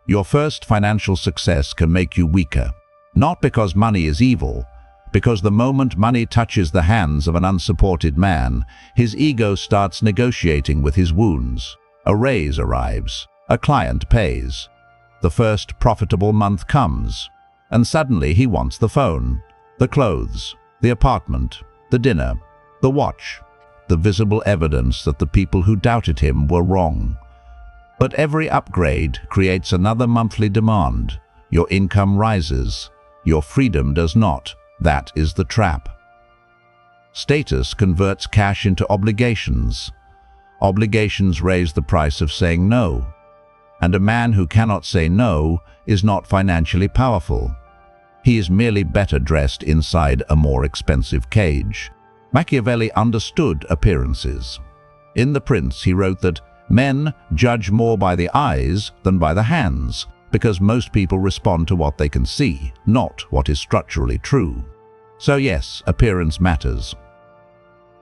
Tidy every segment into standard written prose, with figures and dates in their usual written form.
Your first financial success can make you weaker. Not because money is evil, because the moment money touches the hands of an unsupported man, his ego starts negotiating with his wounds. A raise arrives, a client pays. The first profitable month comes, and suddenly he wants the phone, the clothes, the apartment, the dinner, the watch, the visible evidence that the people who doubted him were wrong. But every upgrade creates another monthly demand. Your income rises, your freedom does not. That is the trap. Status converts cash into obligations. Obligations raise the price of saying no. And a man who cannot say no is not financially powerful. He is merely better dressed inside a more expensive cage. Machiavelli understood appearances. In The Prince, he wrote that men judge more by the eyes than by the hands, because most people respond to what they can see, not what is structurally true. So yes, appearance matters.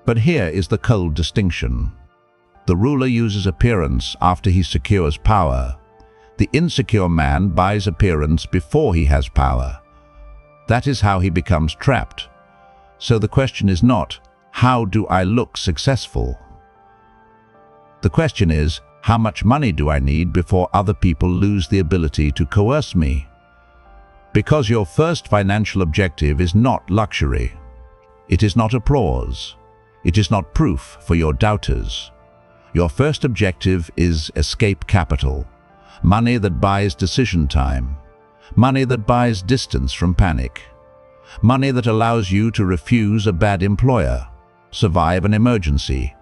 But here is the cold distinction. The ruler uses appearance after he secures power. The insecure man buys appearance before he has power. That is how he becomes trapped. So the question is not, how do I look successful? The question is, how much money do I need before other people lose the ability to coerce me? Because your first financial objective is not luxury. It is not applause. It is not proof for your doubters. Your first objective is escape capital, money that buys decision time, money that buys distance from panic, money that allows you to refuse a bad employer, survive an emergency,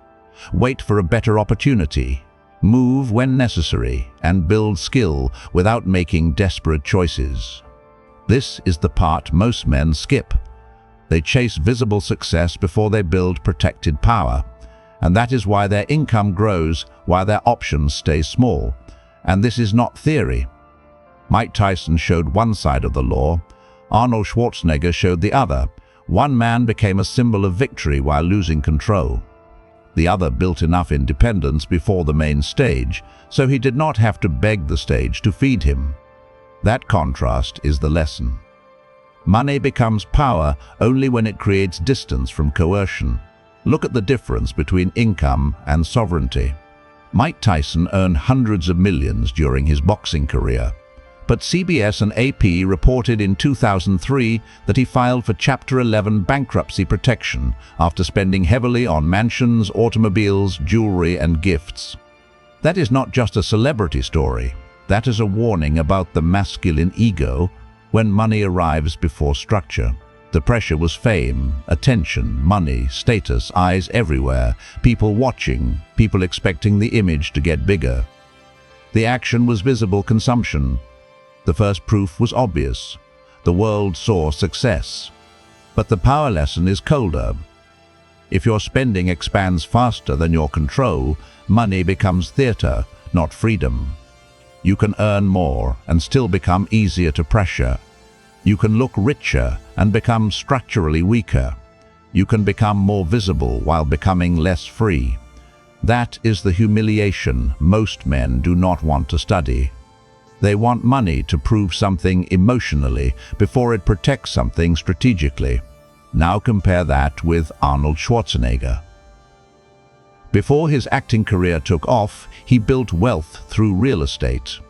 wait for a better opportunity, move when necessary, and build skill without making desperate choices. This is the part most men skip. They chase visible success before they build protected power, and that is why their income grows while their options stay small. And this is not theory. Mike Tyson showed one side of the law, Arnold Schwarzenegger showed the other. One man became a symbol of victory while losing control. The other built enough independence before the main stage, so he did not have to beg the stage to feed him. That contrast is the lesson. Money becomes power only when it creates distance from coercion. Look at the difference between income and sovereignty. Mike Tyson earned hundreds of millions during his boxing career, but CBS and AP reported in 2003 that he filed for Chapter 11 bankruptcy protection after spending heavily on mansions, automobiles, jewelry, and gifts. That is not just a celebrity story. That is a warning about the masculine ego when money arrives before structure. The pressure was fame, attention, money, status, eyes everywhere, people watching, people expecting the image to get bigger. The action was visible consumption. The first proof was obvious. The world saw success. But the power lesson is colder. If your spending expands faster than your control, money becomes theater, not freedom. You can earn more and still become easier to pressure. You can look richer and become structurally weaker. You can become more visible while becoming less free. That is the humiliation most men do not want to study. They want money to prove something emotionally before it protects something strategically. Now compare that with Arnold Schwarzenegger. Before his acting career took off, he built wealth through real estate.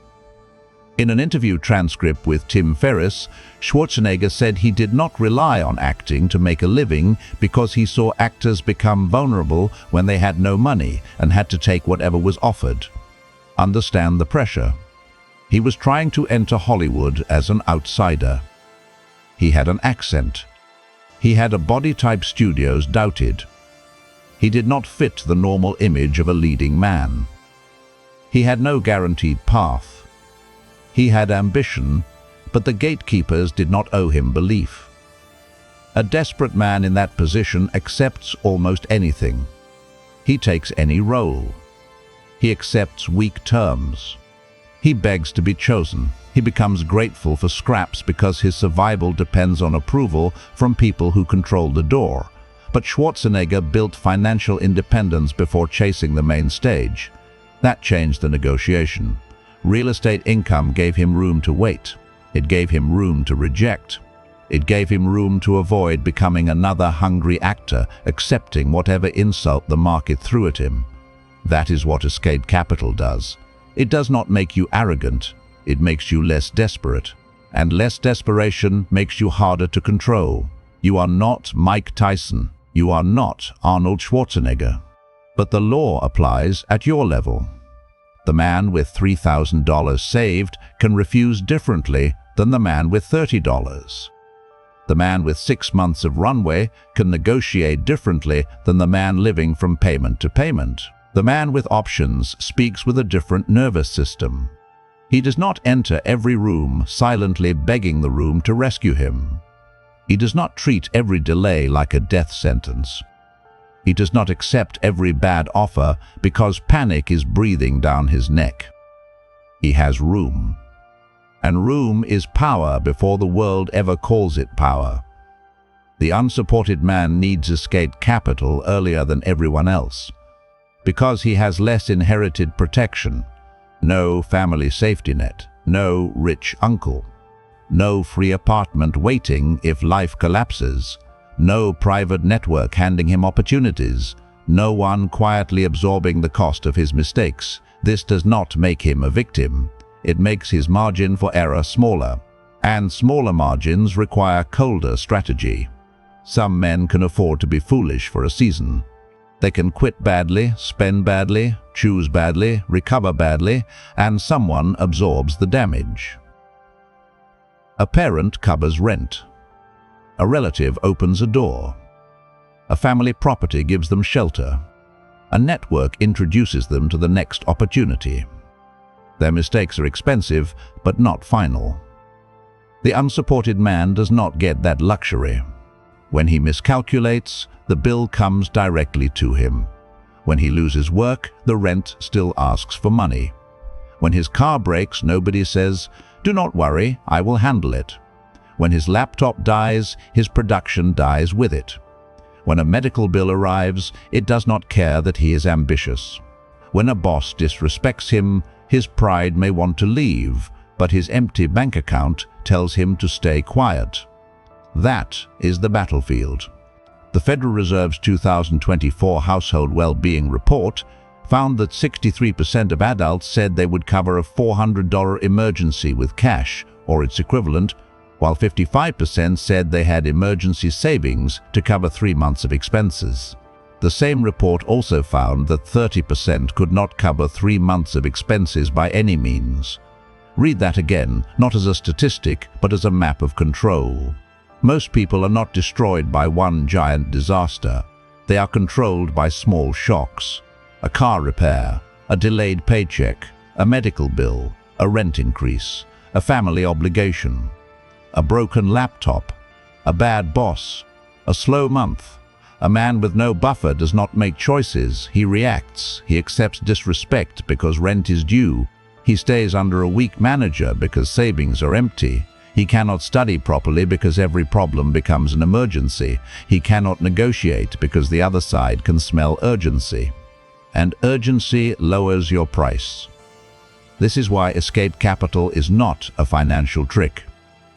In an interview transcript with Tim Ferriss, Schwarzenegger said he did not rely on acting to make a living because he saw actors become vulnerable when they had no money and had to take whatever was offered. Understand the pressure. He was trying to enter Hollywood as an outsider. He had an accent. He had a body type studios doubted. He did not fit the normal image of a leading man. He had no guaranteed path. He had ambition, but the gatekeepers did not owe him belief. A desperate man in that position accepts almost anything. He takes any role. He accepts weak terms. He begs to be chosen. He becomes grateful for scraps because his survival depends on approval from people who control the door. But Schwarzenegger built financial independence before chasing the main stage. That changed the negotiation. Real estate income gave him room to wait. It gave him room to reject. It gave him room to avoid becoming another hungry actor, accepting whatever insult the market threw at him. That is what escape capital does. It does not make you arrogant. It makes you less desperate. And less desperation makes you harder to control. You are not Mike Tyson. You are not Arnold Schwarzenegger. But the law applies at your level. The man with $3,000 saved can refuse differently than the man with $30. The man with 6 months of runway can negotiate differently than the man living from payment to payment. The man with options speaks with a different nervous system. He does not enter every room silently begging the room to rescue him. He does not treat every delay like a death sentence. He does not accept every bad offer because panic is breathing down his neck. He has room. And room is power before the world ever calls it power. The unsupported man needs escape capital earlier than everyone else, because he has less inherited protection, no family safety net, no rich uncle, no free apartment waiting if life collapses, no private network handing him opportunities, no one quietly absorbing the cost of his mistakes. This does not make him a victim. It makes his margin for error smaller, and smaller margins require colder strategy. Some men can afford to be foolish for a season. They can quit badly, spend badly, choose badly, recover badly, and someone absorbs the damage. A parent covers rent. A relative opens a door. A family property gives them shelter. A network introduces them to the next opportunity. Their mistakes are expensive, but not final. The unsupported man does not get that luxury. When he miscalculates, the bill comes directly to him. When he loses work, the rent still asks for money. When his car breaks, nobody says, "Do not worry, I will handle it." When his laptop dies, his production dies with it. When a medical bill arrives, it does not care that he is ambitious. When a boss disrespects him, his pride may want to leave, but his empty bank account tells him to stay quiet. That is the battlefield. The Federal Reserve's 2024 Household Well-Being Report found that 63% of adults said they would cover a $400 emergency with cash or its equivalent, while 55% said they had emergency savings to cover 3 months of expenses. The same report also found that 30% could not cover 3 months of expenses by any means. Read that again, not as a statistic, but as a map of control. Most people are not destroyed by one giant disaster. They are controlled by small shocks. A car repair, a delayed paycheck, a medical bill, a rent increase, a family obligation, a broken laptop, a bad boss, a slow month. A man with no buffer does not make choices. He reacts. He accepts disrespect because rent is due. He stays under a weak manager because savings are empty. He cannot study properly because every problem becomes an emergency. He cannot negotiate because the other side can smell urgency. And urgency lowers your price. This is why escape capital is not a financial trick.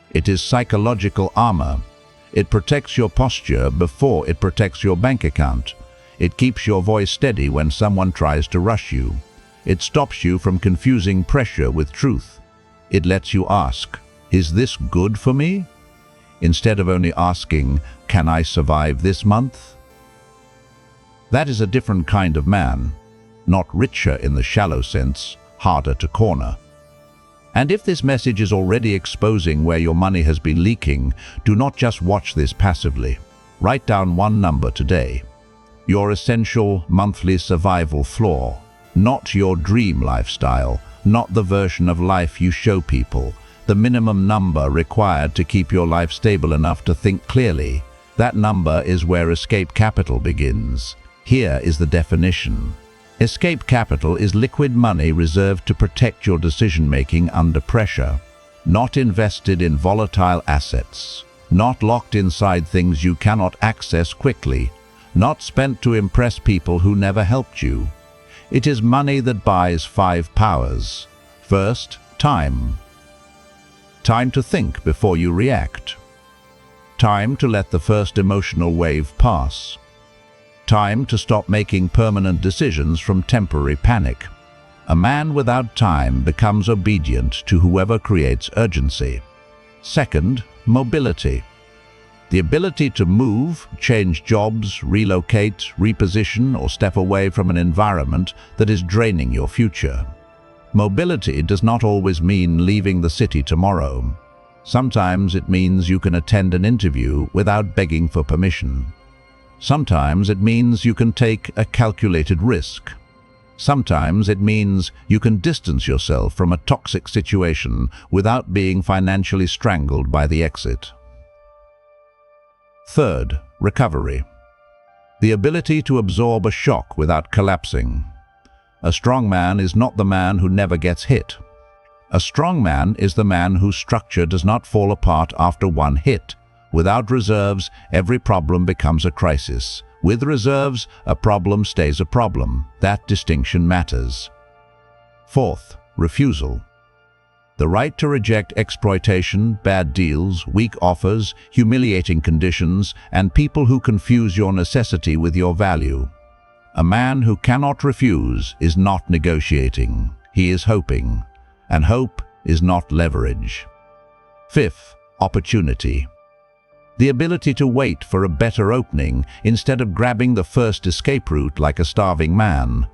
It is psychological armor. It protects your posture before it protects your bank account. It keeps your voice steady when someone tries to rush you. It stops you from confusing pressure with truth. It lets you ask, "Is this good for me?" instead of only asking, "Can I survive this month?" That is a different kind of man, not richer in the shallow sense, harder to corner. And if this message is already exposing where your money has been leaking, do not just watch this passively. Write down one number today. Your essential monthly survival floor, not your dream lifestyle, not the version of life you show people, the minimum number required to keep your life stable enough to think clearly. That number is where escape capital begins. Here is the definition. Escape capital is liquid money reserved to protect your decision-making under pressure, not invested in volatile assets, not locked inside things you cannot access quickly, not spent to impress people who never helped you. It is money that buys 5 powers: First, time. Time to think before you react. Time to let the first emotional wave pass. Time to stop making permanent decisions from temporary panic. A man without time becomes obedient to whoever creates urgency. Second, mobility. The ability to move, change jobs, relocate, reposition, or step away from an environment that is draining your future. Mobility does not always mean leaving the city tomorrow. Sometimes it means you can attend an interview without begging for permission. Sometimes it means you can take a calculated risk. Sometimes it means you can distance yourself from a toxic situation without being financially strangled by the exit. Third, recovery. The ability to absorb a shock without collapsing. A strong man is not the man who never gets hit. A strong man is the man whose structure does not fall apart after one hit. Without reserves, every problem becomes a crisis. With reserves, a problem stays a problem. That distinction matters. Fourth, refusal. The right to reject exploitation, bad deals, weak offers, humiliating conditions, and people who confuse your necessity with your value. A man who cannot refuse is not negotiating. He is hoping. And hope is not leverage. Fifth, opportunity. The ability to wait for a better opening instead of grabbing the first escape route like a starving man.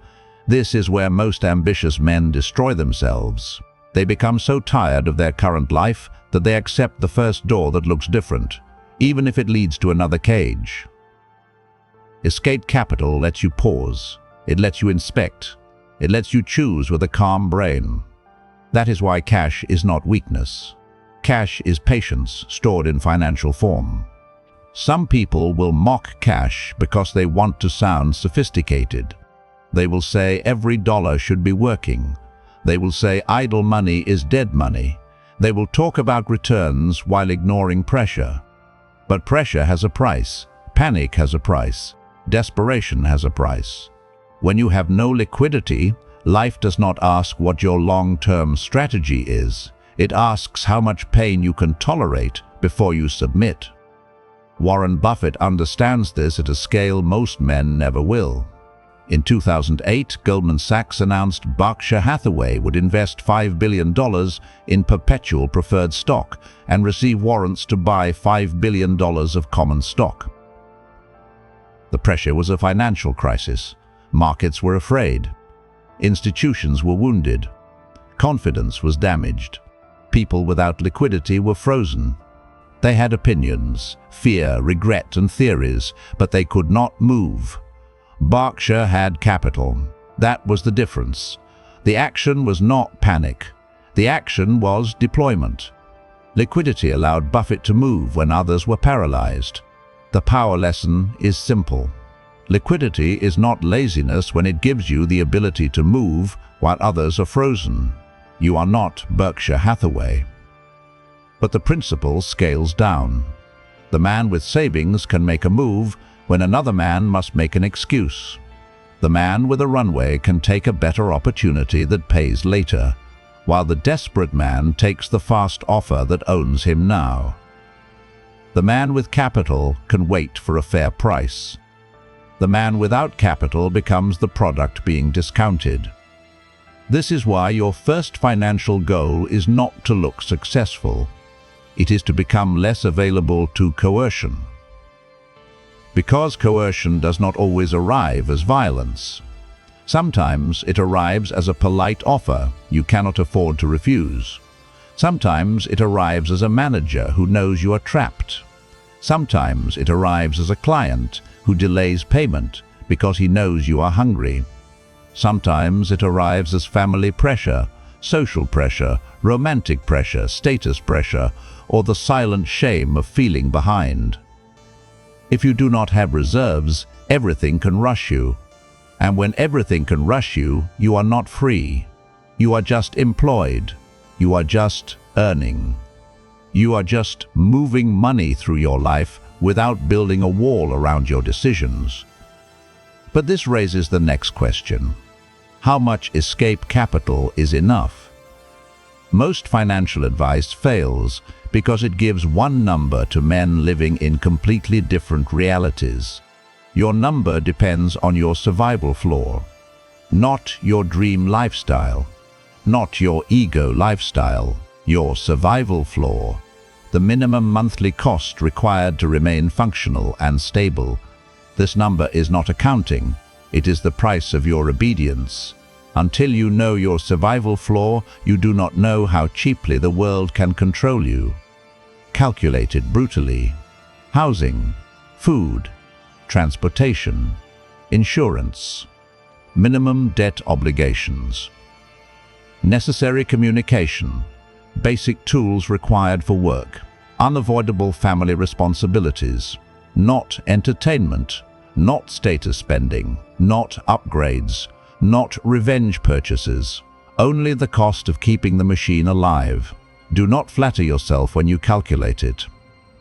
This is where most ambitious men destroy themselves. They become so tired of their current life that they accept the first door that looks different, even if it leads to another cage. Escape capital lets you pause. It lets you inspect. It lets you choose with a calm brain. That is why cash is not weakness. Cash is patience stored in financial form. Some people will mock cash because they want to sound sophisticated. They will say every dollar should be working. They will say idle money is dead money. They will talk about returns while ignoring pressure. But pressure has a price. Panic has a price. Desperation has a price. When you have no liquidity, life does not ask what your long-term strategy is. It asks how much pain you can tolerate before you submit. Warren Buffett understands this at a scale most men never will. In 2008, Goldman Sachs announced Berkshire Hathaway would invest $5 billion in perpetual preferred stock and receive warrants to buy $5 billion of common stock. The pressure was a financial crisis. Markets were afraid. Institutions were wounded. Confidence was damaged. People without liquidity were frozen. They had opinions, fear, regret, and theories, but they could not move. Berkshire had capital. That was the difference. The action was not panic. The action was deployment. Liquidity allowed Buffett to move when others were paralyzed. The power lesson is simple. Liquidity is not laziness when it gives you the ability to move while others are frozen. You are not Berkshire Hathaway. But the principle scales down. The man with savings can make a move when another man must make an excuse. The man with a runway can take a better opportunity that pays later, while the desperate man takes the fast offer that owns him now. The man with capital can wait for a fair price. The man without capital becomes the product being discounted. This is why your first financial goal is not to look successful. It is to become less available to coercion. Because coercion does not always arrive as violence. Sometimes it arrives as a polite offer you cannot afford to refuse. Sometimes it arrives as a manager who knows you are trapped. Sometimes it arrives as a client who delays payment because he knows you are hungry. Sometimes it arrives as family pressure, social pressure, romantic pressure, status pressure, or the silent shame of feeling behind. If you do not have reserves, everything can rush you. And when everything can rush you, you are not free. You are just employed. You are just earning. You are just moving money through your life without building a wall around your decisions. But this raises the next question. How much escape capital is enough? Most financial advice fails because it gives one number to men living in completely different realities. Your number depends on your survival floor, not your dream lifestyle, not your ego lifestyle, your survival floor, the minimum monthly cost required to remain functional and stable. This number is not accounting, it is the price of your obedience. Until you know your survival floor, you do not know how cheaply the world can control you. Calculated brutally. Housing, food, transportation, insurance, minimum debt obligations, necessary communication, basic tools required for work, unavoidable family responsibilities, not entertainment, not status spending, not upgrades, not revenge purchases, only the cost of keeping the machine alive. Do not flatter yourself when you calculate it.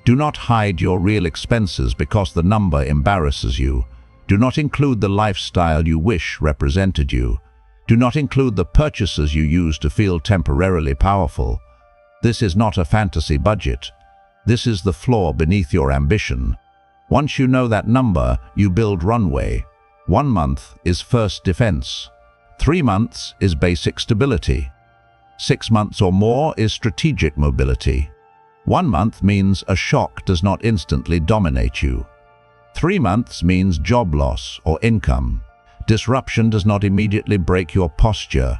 Do not hide your real expenses because the number embarrasses you. Do not include the lifestyle you wish represented you. Do not include the purchases you use to feel temporarily powerful. This is not a fantasy budget. This is the floor beneath your ambition. Once you know that number, you build runway. 1 month is first defense. 3 months is basic stability. 6 months or more is strategic mobility. 1 month means a shock does not instantly dominate you. 3 months means job loss or income. Disruption does not immediately break your posture.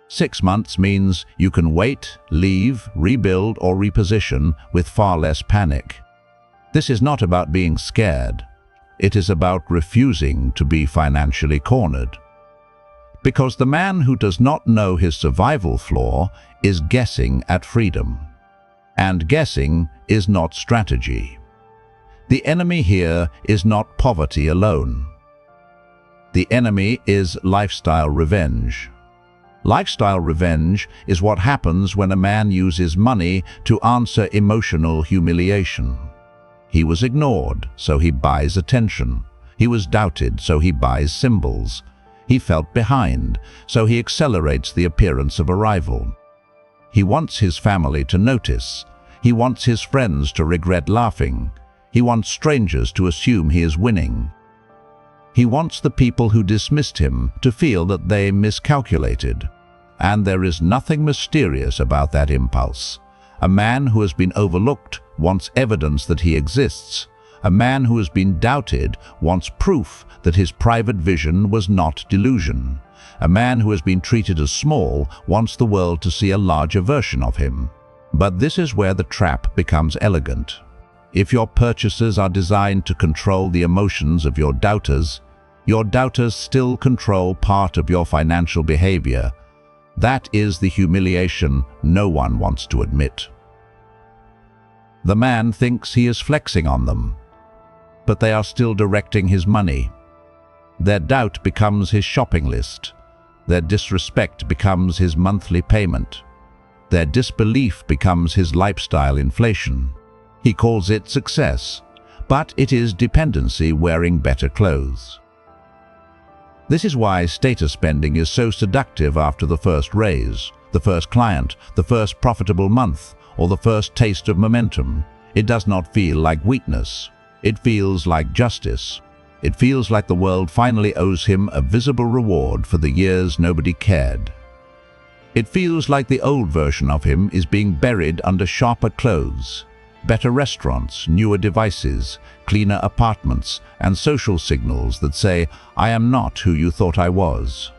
6 months means you can wait, leave, rebuild or reposition with far less panic. This is not about being scared. It is about refusing to be financially cornered. Because the man who does not know his survival floor is guessing at freedom. And guessing is not strategy. The enemy here is not poverty alone. The enemy is lifestyle revenge. Lifestyle revenge is what happens when a man uses money to answer emotional humiliation. He was ignored, so he buys attention. He was doubted, so he buys symbols. He felt behind, so he accelerates the appearance of arrival. He wants his family to notice. He wants his friends to regret laughing. He wants strangers to assume he is winning. He wants the people who dismissed him to feel that they miscalculated. And there is nothing mysterious about that impulse. A man who has been overlooked wants evidence that he exists. A man who has been doubted wants proof that his private vision was not delusion. A man who has been treated as small wants the world to see a larger version of him. But this is where the trap becomes elegant. If your purchases are designed to control the emotions of your doubters still control part of your financial behavior. That is the humiliation no one wants to admit. The man thinks he is flexing on them, but they are still directing his money. Their doubt becomes his shopping list. Their disrespect becomes his monthly payment. Their disbelief becomes his lifestyle inflation. He calls it success, but it is dependency wearing better clothes. This is why status spending is so seductive after the first raise, the first client, the first profitable month, or the first taste of momentum. It does not feel like weakness. It feels like justice. It feels like the world finally owes him a visible reward for the years nobody cared. It feels like the old version of him is being buried under sharper clothes, better restaurants, newer devices, cleaner apartments, and social signals that say, "I am not who you thought I was."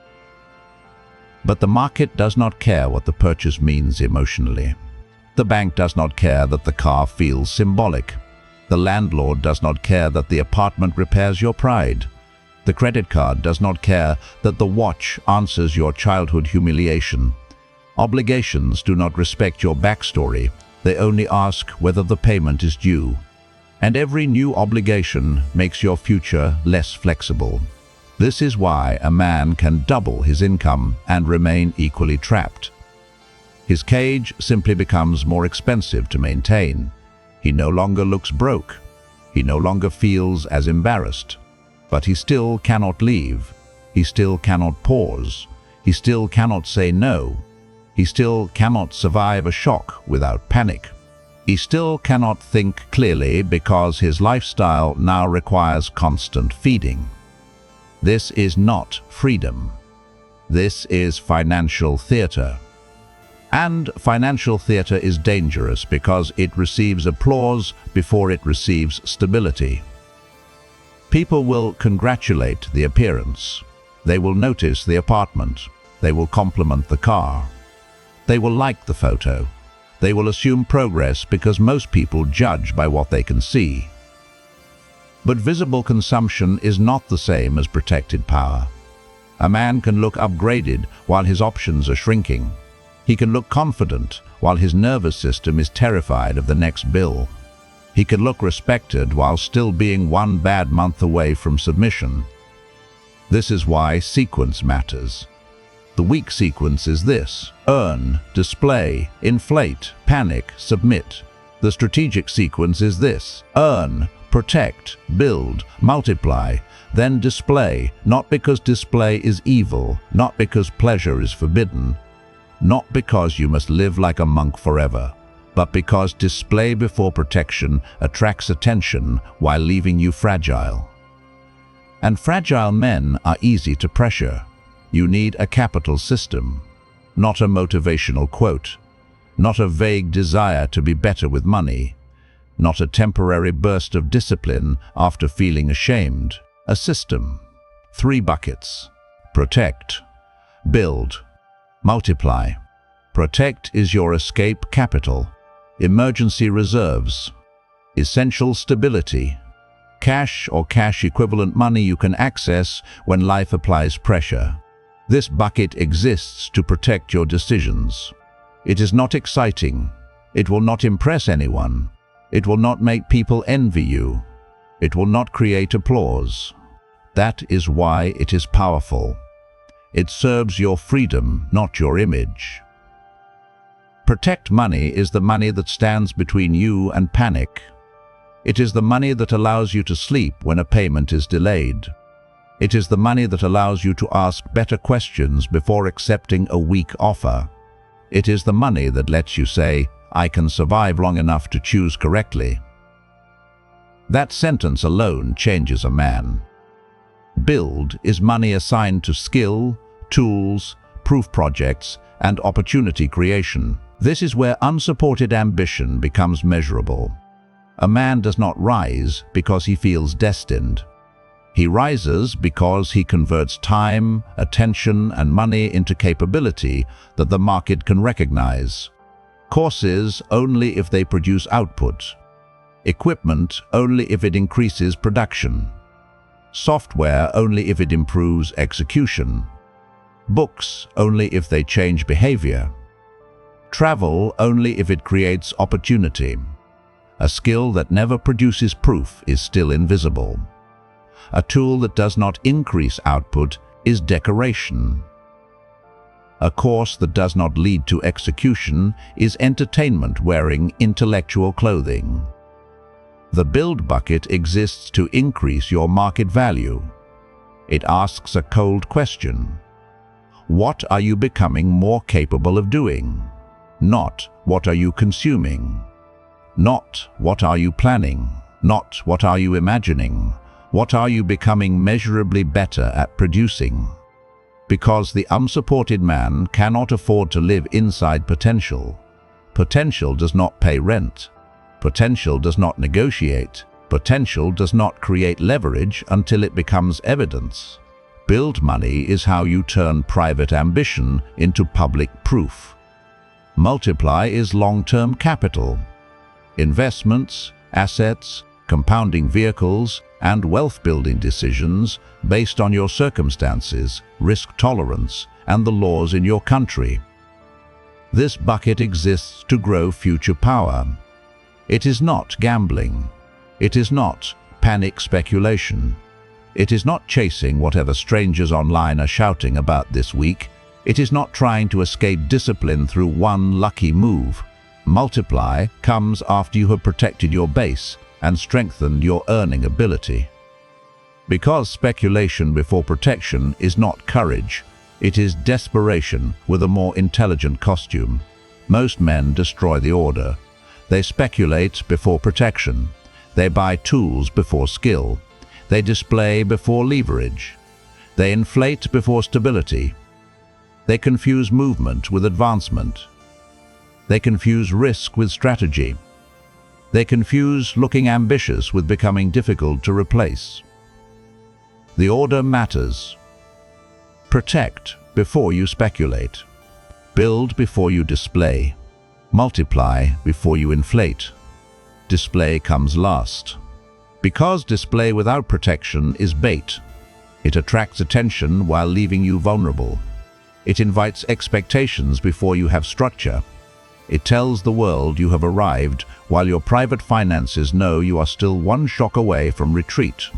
But the market does not care what the purchase means emotionally. The bank does not care that the car feels symbolic. The landlord does not care that the apartment repairs your pride. The credit card does not care that the watch answers your childhood humiliation. Obligations do not respect your backstory. They only ask whether the payment is due. And every new obligation makes your future less flexible. This is why a man can double his income and remain equally trapped. His cage simply becomes more expensive to maintain. He no longer looks broke. He no longer feels as embarrassed. But he still cannot leave. He still cannot pause. He still cannot say no. He still cannot survive a shock without panic. He still cannot think clearly because his lifestyle now requires constant feeding. This is not freedom. This is financial theater. And financial theater is dangerous because it receives applause before it receives stability. People will congratulate the appearance. They will notice the apartment. They will compliment the car. They will like the photo. They will assume progress because most people judge by what they can see. But visible consumption is not the same as protected power. A man can look upgraded while his options are shrinking. He can look confident while his nervous system is terrified of the next bill. He can look respected while still being one bad month away from submission. This is why sequence matters. The weak sequence is this: earn, display, inflate, panic, submit. The strategic sequence is this: earn, protect, build, multiply, then display, not because display is evil, not because pleasure is forbidden, not because you must live like a monk forever, but because display before protection attracts attention while leaving you fragile. And fragile men are easy to pressure. You need a capital system, not a motivational quote, not a vague desire to be better with money, not a temporary burst of discipline after feeling ashamed. A system. 3 buckets. Protect, build, multiply. Protect is your escape capital, emergency reserves, essential stability, cash or cash equivalent money you can access when life applies pressure. This bucket exists to protect your decisions. It is not exciting. It will not impress anyone. It will not make people envy you. It will not create applause. That is why it is powerful. It serves your freedom, not your image. Protect money is the money that stands between you and panic. It is the money that allows you to sleep when a payment is delayed. It is the money that allows you to ask better questions before accepting a weak offer. It is the money that lets you say, "I can survive long enough to choose correctly." That sentence alone changes a man. Build is money assigned to skill, tools, proof projects, and opportunity creation. This is where unsupported ambition becomes measurable. A man does not rise because he feels destined. He rises because he converts time, attention, and money into capability that the market can recognize. Courses only if they produce output. Equipment only if it increases production. Software only if it improves execution. Books only if they change behavior. Travel only if it creates opportunity. A skill that never produces proof is still invisible. A tool that does not increase output is decoration. A course that does not lead to execution is entertainment wearing intellectual clothing. The build bucket exists to increase your market value. It asks a cold question. What are you becoming more capable of doing? Not what are you consuming? Not what are you planning? Not what are you imagining? What are you becoming measurably better at producing? Because the unsupported man cannot afford to live inside potential. Potential does not pay rent. Potential does not negotiate. Potential does not create leverage until it becomes evidence. Build money is how you turn private ambition into public proof. Multiply is long-term capital. Investments, assets, compounding vehicles, and wealth-building decisions based on your circumstances, risk tolerance, and the laws in your country. This bucket exists to grow future power. It is not gambling. It is not panic speculation. It is not chasing whatever strangers online are shouting about this week. It is not trying to escape discipline through one lucky move. Multiply comes after you have protected your base and strengthened your earning ability. Because speculation before protection is not courage, It is desperation with a more intelligent costume. Most men destroy the order. They speculate before protection. They buy tools before skill. They display before leverage. They inflate before stability. They confuse movement with advancement. They confuse risk with strategy. They confuse looking ambitious with becoming difficult to replace. The order matters. Protect before you speculate. Build before you display. Multiply before you inflate. Display comes last. Because display without protection is bait. It attracts attention while leaving you vulnerable. It invites expectations before you have structure. It tells the world you have arrived while your private finances know you are still one shock away from retreat.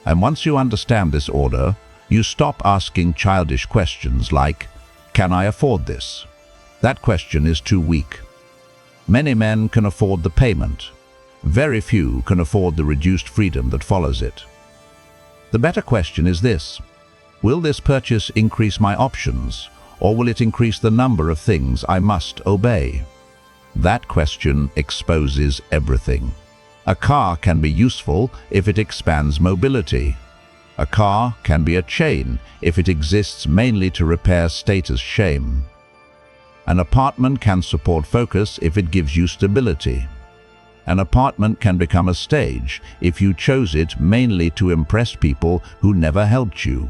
And once you understand this order, you stop asking childish questions like, "Can I afford this?" That question is too weak. Many men can afford the payment. Very few can afford the reduced freedom that follows it. The better question is this: will this purchase increase my options, or will it increase the number of things I must obey? That question exposes everything. A car can be useful if it expands mobility. A car can be a chain if it exists mainly to repair status shame. An apartment can support focus if it gives you stability. An apartment can become a stage if you chose it mainly to impress people who never helped you.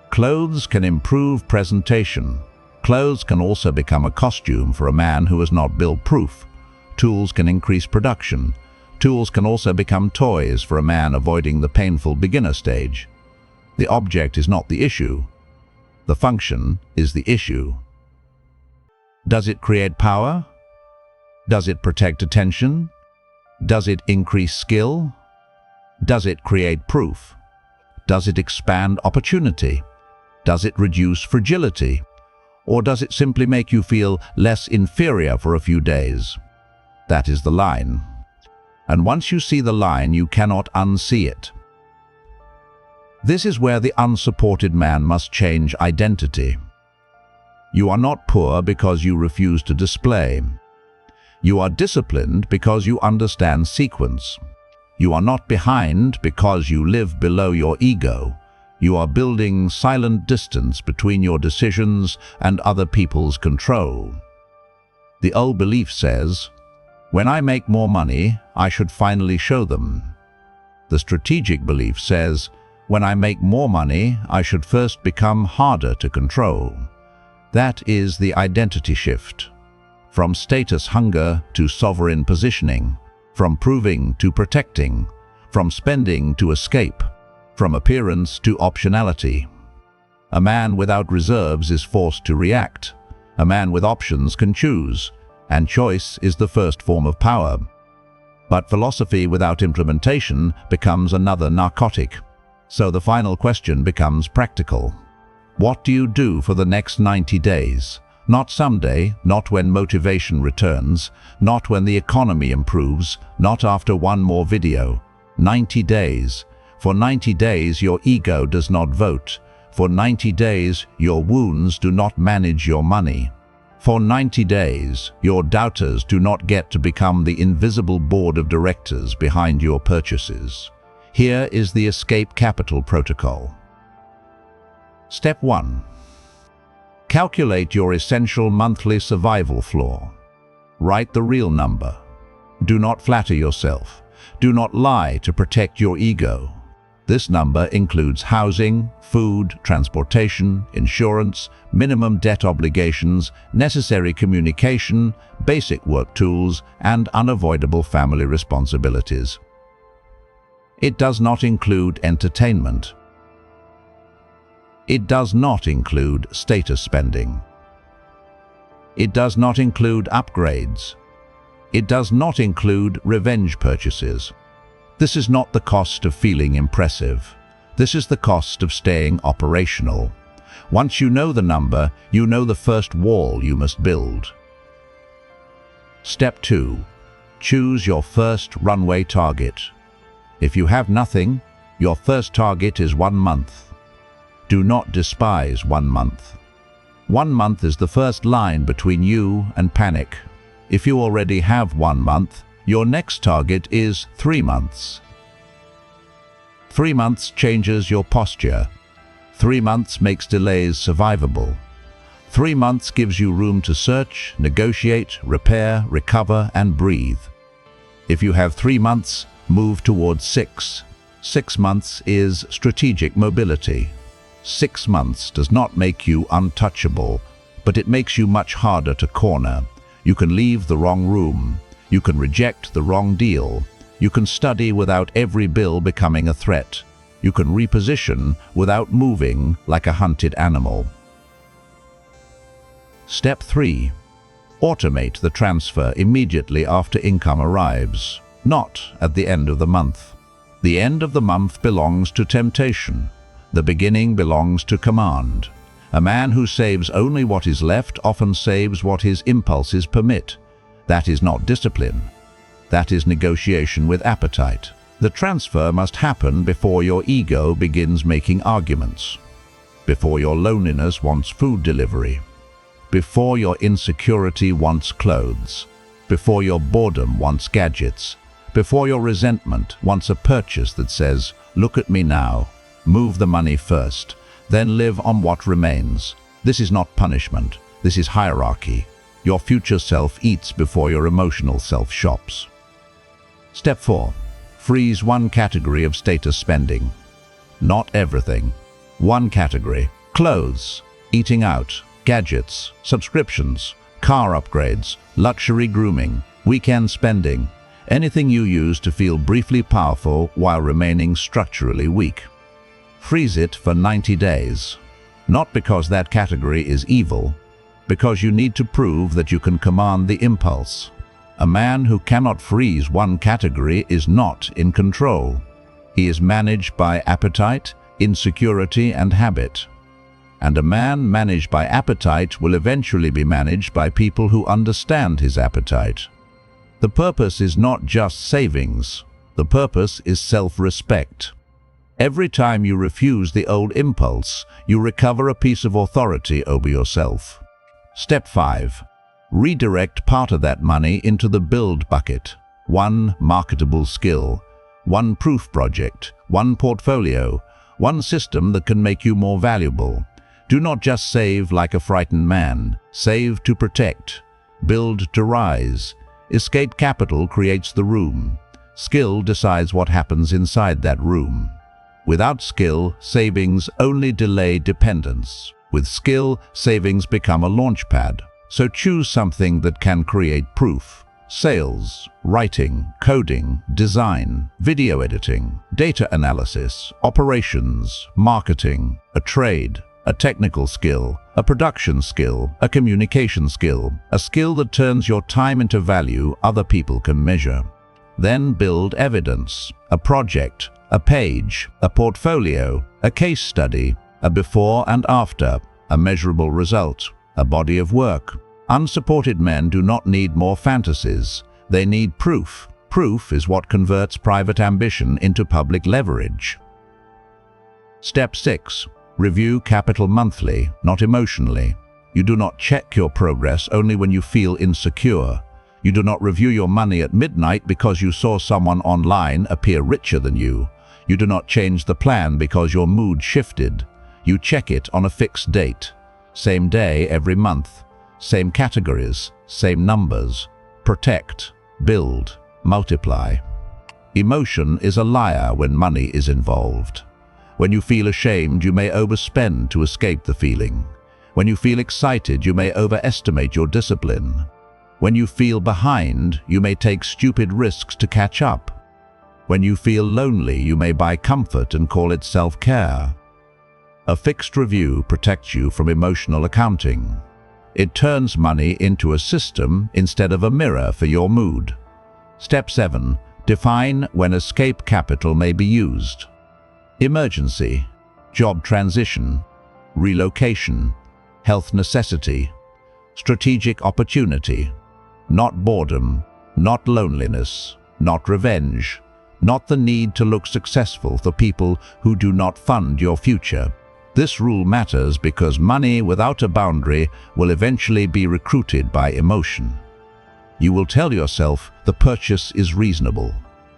Clothes can improve presentation. Clothes can also become a costume for a man who is not build-proof. Tools can increase production. Tools can also become toys for a man avoiding the painful beginner stage. The object is not the issue. The function is the issue. Does it create power? Does it protect attention? Does it increase skill? Does it create proof? Does it expand opportunity? Does it reduce fragility? Or does it simply make you feel less inferior for a few days? That is the line. And once you see the line, you cannot unsee it. This is where the unsupported man must change identity. You are not poor because you refuse to display. You are disciplined because you understand sequence. You are not behind because you live below your ego. You are building silent distance between your decisions and other people's control. The old belief says, "When I make more money, I should finally show them." The strategic belief says, "When I make more money, I should first become harder to control." That is the identity shift. From status hunger to sovereign positioning, from proving to protecting, from spending to escape, from appearance to optionality. A man without reserves is forced to react. A man with options can choose, and choice is the first form of power. But philosophy without implementation becomes another narcotic. So the final question becomes practical. What do you do for the next 90 days? Not someday, not when motivation returns, not when the economy improves, not after one more video. 90 days. For 90 days your ego does not vote. For 90 days your wounds do not manage your money. For 90 days your doubters do not get to become the invisible board of directors behind your purchases. Here is the escape capital protocol. Step 1. Calculate your essential monthly survival floor. Write the real number. Do not flatter yourself. Do not lie to protect your ego. This number includes housing, food, transportation, insurance, minimum debt obligations, necessary communication, basic work tools, and unavoidable family responsibilities. It does not include entertainment. It does not include status spending. It does not include upgrades. It does not include revenge purchases. This is not the cost of feeling impressive. This is the cost of staying operational. Once you know the number, you know the first wall you must build. Step 2. Choose your first runway target. If you have nothing, your first target is 1 month. Do not despise 1 month. 1 month is the first line between you and panic. If you already have 1 month, your next target is 3 months. 3 months changes your posture. 3 months makes delays survivable. 3 months gives you room to search, negotiate, repair, recover, and breathe. If you have 3 months, move towards 6. 6 months is strategic mobility. 6 months does not make you untouchable, but it makes you much harder to corner. You can leave the wrong room. You can reject the wrong deal. You can study without every bill becoming a threat. You can reposition without moving like a hunted animal. Step 3. Automate the transfer immediately after income arrives, not at the end of the month. The end of the month belongs to temptation. The beginning belongs to command. A man who saves only what is left often saves what his impulses permit. That is not discipline. That is negotiation with appetite. The transfer must happen before your ego begins making arguments, before your loneliness wants food delivery, before your insecurity wants clothes, before your boredom wants gadgets, before your resentment wants a purchase that says, "Look at me now." Move the money first, then live on what remains. This is not punishment. This is hierarchy. Your future self eats before your emotional self shops. Step 4. Freeze one category of status spending. Not everything. One category. Clothes, eating out, gadgets, subscriptions, car upgrades, luxury grooming, weekend spending, anything you use to feel briefly powerful while remaining structurally weak. Freeze it for 90 days. Not because that category is evil, because you need to prove that you can command the impulse. A man who cannot freeze one category is not in control. He is managed by appetite, insecurity, and habit. And a man managed by appetite will eventually be managed by people who understand his appetite. The purpose is not just savings. The purpose is self-respect. Every time you refuse the old impulse, you recover a piece of authority over yourself. Step 5. Redirect part of that money into the build bucket. One marketable skill, one proof project, one portfolio, one system that can make you more valuable. Do not just save like a frightened man. Save to protect. Build to rise. Escape capital creates the room. Skill decides what happens inside that room. Without skill, savings only delay dependence. With skill, savings become a launchpad. So choose something that can create proof. Sales, writing, coding, design, video editing, data analysis, operations, marketing, a trade, a technical skill, a production skill, a communication skill, a skill that turns your time into value other people can measure. Then build evidence, a project, a page, a portfolio, a case study, a before and after, a measurable result, a body of work. Unsupported men do not need more fantasies. They need proof. Proof is what converts private ambition into public leverage. Step 6. Review capital monthly, not emotionally. You do not check your progress only when you feel insecure. You do not review your money at midnight because you saw someone online appear richer than you. You do not change the plan because your mood shifted. You check it on a fixed date. Same day every month. Same categories, same numbers. Protect, build, multiply. Emotion is a liar when money is involved. When you feel ashamed, you may overspend to escape the feeling. When you feel excited, you may overestimate your discipline. When you feel behind, you may take stupid risks to catch up. When you feel lonely, you may buy comfort and call it self-care. A fixed review protects you from emotional accounting. It turns money into a system instead of a mirror for your mood. Step 7. Define when escape capital may be used. Emergency, job transition, relocation, health necessity, strategic opportunity. Not boredom, not loneliness, not revenge, not the need to look successful for people who do not fund your future. This rule matters because money without a boundary will eventually be recruited by emotion. You will tell yourself the purchase is reasonable.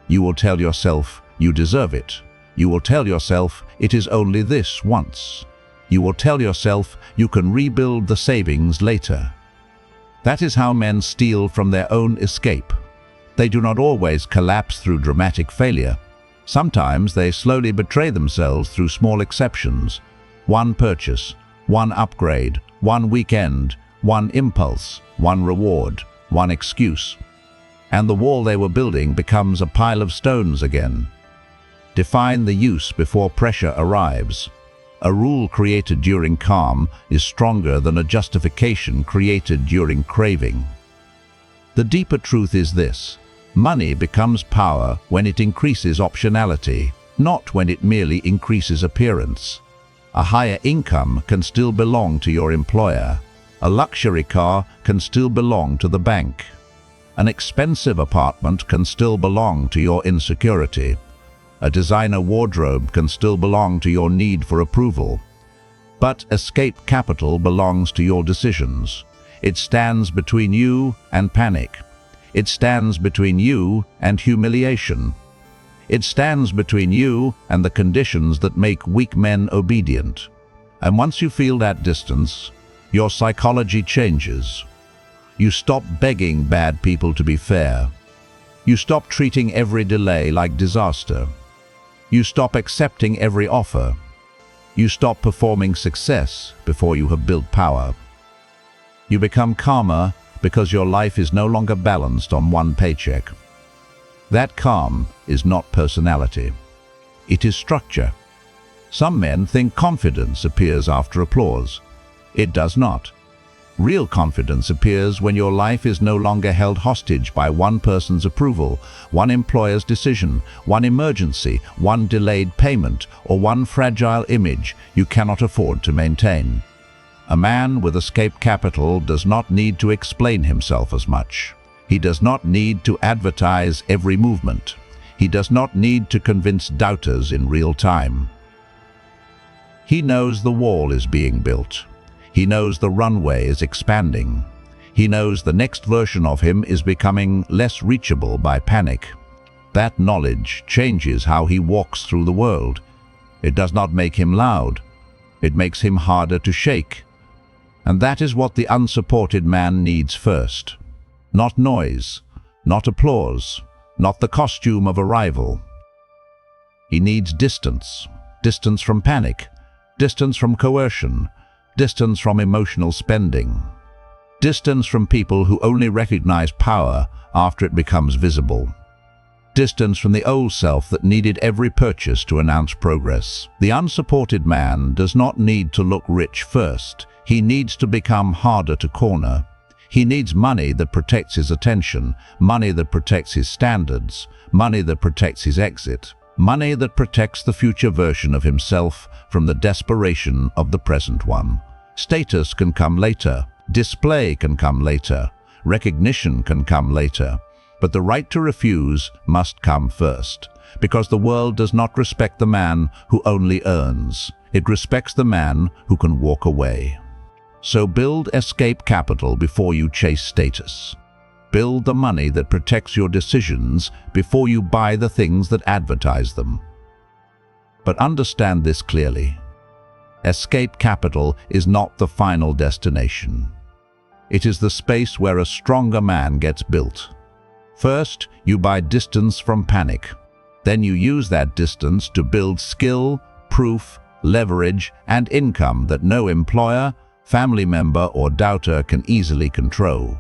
You will tell yourself you deserve it. You will tell yourself it is only this once. You will tell yourself you can rebuild the savings later. That is how men steal from their own escape. They do not always collapse through dramatic failure. Sometimes they slowly betray themselves through small exceptions. One purchase, one upgrade, one weekend, one impulse, one reward, one excuse. And the wall they were building becomes a pile of stones again. Define the use before pressure arrives. A rule created during calm is stronger than a justification created during craving. The deeper truth is this: money becomes power when it increases optionality, not when it merely increases appearance. A higher income can still belong to your employer. A luxury car can still belong to the bank. An expensive apartment can still belong to your insecurity. A designer wardrobe can still belong to your need for approval. But escape capital belongs to your decisions. It stands between you and panic. It stands between you and humiliation. It stands between you and the conditions that make weak men obedient. And once you feel that distance, your psychology changes. You stop begging bad people to be fair. You stop treating every delay like disaster. You stop accepting every offer. You stop performing success before you have built power. You become calmer because your life is no longer balanced on one paycheck. That calm is not personality. It is structure. Some men think confidence appears after applause. It does not. Real confidence appears when your life is no longer held hostage by one person's approval, one employer's decision, one emergency, one delayed payment, or one fragile image you cannot afford to maintain. A man with escape capital does not need to explain himself as much. He does not need to advertise every movement. He does not need to convince doubters in real time. He knows the wall is being built. He knows the runway is expanding. He knows the next version of him is becoming less reachable by panic. That knowledge changes how he walks through the world. It does not make him loud. It makes him harder to shake. And that is what the unsupported man needs first. Not noise, not applause, not the costume of arrival. He needs distance. Distance from panic. Distance from coercion. Distance from emotional spending. Distance from people who only recognize power after it becomes visible. Distance from the old self that needed every purchase to announce progress. The unsupported man does not need to look rich first. He needs to become harder to corner. He needs money that protects his attention, money that protects his standards, money that protects his exit, money that protects the future version of himself from the desperation of the present one. Status can come later, display can come later, recognition can come later, but the right to refuse must come first, because the world does not respect the man who only earns. It respects the man who can walk away. So build escape capital before you chase status. Build the money that protects your decisions before you buy the things that advertise them. But understand this clearly. Escape capital is not the final destination. It is the space where a stronger man gets built. First, you buy distance from panic. Then you use that distance to build skill, proof, leverage, and income that no employer, family member, or doubter can easily control.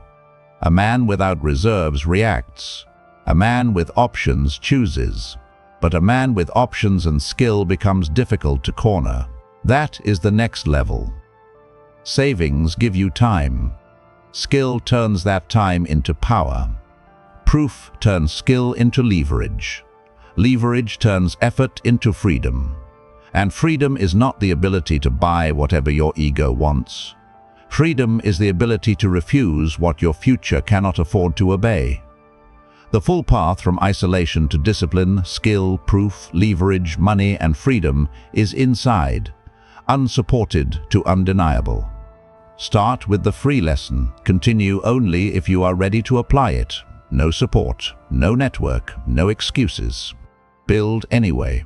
A man without reserves reacts. A man with options chooses. But a man with options and skill becomes difficult to corner. That is the next level. Savings give you time. Skill turns that time into power. Proof turns skill into leverage. Leverage turns effort into freedom. And freedom is not the ability to buy whatever your ego wants. Freedom is the ability to refuse what your future cannot afford to obey. The full path from isolation to discipline, skill, proof, leverage, money, and freedom is inside. unsupported to undeniable. Start with the free lesson. Continue only if you are ready to apply it. No support, no network, no excuses. Build anyway.